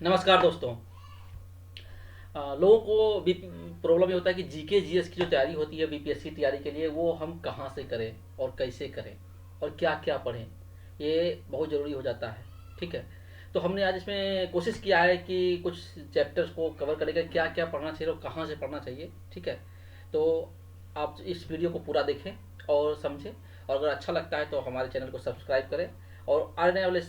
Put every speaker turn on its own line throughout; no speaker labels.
नमस्कार दोस्तों। लोगों को भी प्रॉब्लम ये होता है कि जीके जीएस की जो तैयारी होती है बीपीएससी तैयारी के लिए, वो हम कहाँ से करें और कैसे करें और क्या क्या पढ़ें, ये बहुत ज़रूरी हो जाता है। ठीक है, तो हमने आज इसमें कोशिश किया है कि कुछ चैप्टर्स को कवर करेंगे, क्या क्या पढ़ना चाहिए और कहाँ से पढ़ना चाहिए। ठीक है, तो आप इस वीडियो को पूरा देखें और समझें, और अगर अच्छा लगता है तो हमारे चैनल को सब्सक्राइब करें। और आने वाले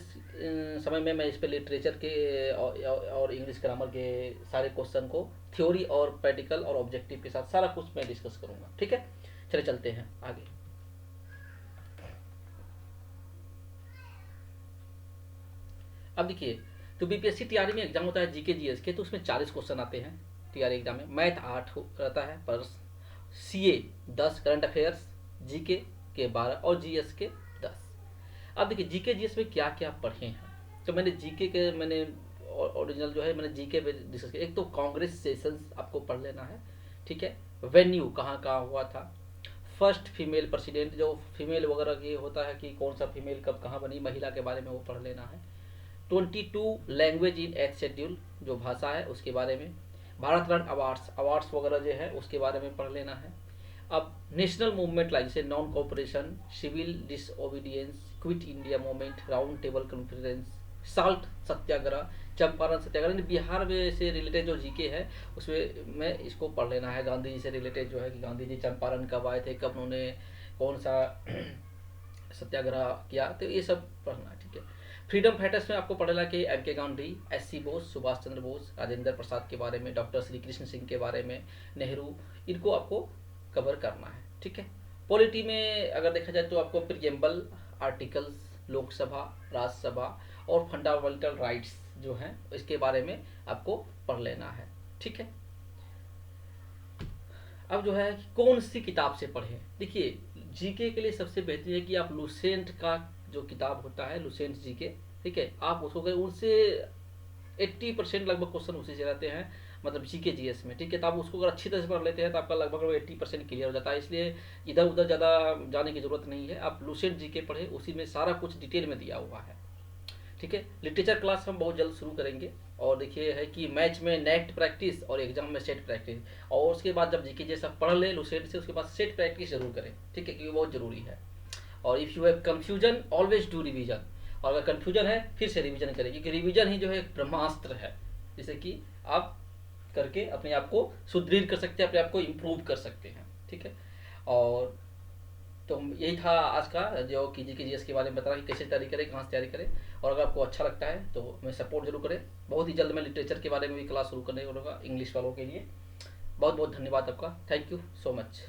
समय में मैं इस पे लिटरेचर के और इंग्लिश ग्रामर के सारे क्वेश्चन को थ्योरी और प्रैक्टिकल और ऑब्जेक्टिव के साथ सारा कुछ मैं डिस्कस करूंगा। ठीक है, चले चलते हैं आगे। अब देखिए, तो बीपीएससी टीआरई में एग्जाम होता है जीके जीएस के, तो उसमें 40 क्वेश्चन आते हैं टीआरई एग्जाम में। मैथ 8 रहता है पर, सीए 10, करंट अफेयर्स जीके के 12 और जीएस के 10। अब देखिए जीके जीएस में क्या क्या पढ़े हैं, तो मैंने जीके के मैंने ओरिजिनल जो है मैंने जीके पे डिस्कस किया। एक तो कांग्रेस सेशंस आपको पढ़ लेना है। ठीक है, वेन्यू कहाँ कहाँ हुआ था, फर्स्ट फीमेल प्रेसिडेंट, जो फीमेल वगैरह ये होता है कि कौन सा फीमेल कब कहाँ बनी, महिला के बारे में वो पढ़ लेना है। 22 लैंग्वेज इन एथ शेड्यूल, जो भाषा है उसके बारे में। भारत रत्न अवार्ड्स अवार्ड्स वगैरह जो है उसके बारे में पढ़ लेना है। अब नेशनल मूवमेंट लाइक जैसे non cooperation, civil disobedience, quit India movement, round table conference, salt satyagraha, Champaran satyagraha, Bihar में से रिलेटेड जो जीके है उसमें मैं इसको पढ़ लेना है। गांधी जी से रिलेटेड जो है कि गांधी जी चंपारण कब आए थे, कब उन्होंने कौन सा सत्याग्रह किया, तो ये सब पढ़ना है। ठीक है, फ्रीडम फाइटर्स में आपको पढ़ेगा कि एम के गांधी, एस सी बोस, सुभाष चंद्र बोस, राजेंद्र प्रसाद के बारे में, डॉक्टर श्री कृष्ण सिंह के बारे में, नेहरू, इनको आपको कवर करना है। ठीक है, पॉलिटी में अगर देखा जाए तो आपको प्रिजेम्बल, आर्टिकल्स, लोकसभा, राज्यसभा और फंडामेंटल राइट्स जो हैं इसके बारे में आपको पढ़ लेना है। ठीक है, अब जो है कि कौन सी किताब से पढ़ें। देखिए, जीके के लिए सबसे बेहतरीन है कि आप लुसेंट का जो किताब होता है, लुसेंट जीके, ठीक है, आप उसको करें। उनसे 80% लगभग क्वेश्चन उसी से रहते हैं, मतलब जीके जीएस में। ठीक है, तो आप उसको अगर अच्छी तरह से पढ़ लेते हैं तो आपका लगभग 80% क्लियर हो जाता है। इसलिए इधर उधर ज़्यादा जाने की जरूरत नहीं है, आप लुसेंट जीके पढ़े, उसी में सारा कुछ डिटेल में दिया हुआ है। ठीक है, लिटरेचर क्लास हम बहुत जल्द शुरू करेंगे। और देखिए है कि मैच में नेट प्रैक्टिस और एग्जाम में सेट प्रैक्टिस, और उसके बाद जब जीके जैसा पढ़ ले लुसेंट से, उसके बाद सेट प्रैक्टिस जरूर करें। ठीक है, क्योंकि बहुत जरूरी है। और if you have confusion always do revision, और अगर कंफ्यूजन है फिर से रिवीजन करें, क्योंकि रिवीजन ही जो है एक ब्रह्मास्त्र है, जिससे कि आप करके अपने आप को सुदृढ़ कर सकते हैं, अपने आप को इम्प्रूव कर सकते हैं। ठीक है, और तो यही था आज का जो कि जी के जीएस के बारे में बताना कि कैसे तैयारी करें, कहाँ से तैयारी करें। और अगर आपको अच्छा लगता है तो मैं सपोर्ट जरूर करें। बहुत ही जल्द मैं लिटरेचर के बारे में भी क्लास शुरू करने वाला इंग्लिश वालों के लिए। बहुत बहुत धन्यवाद आपका, थैंक यू सो मच।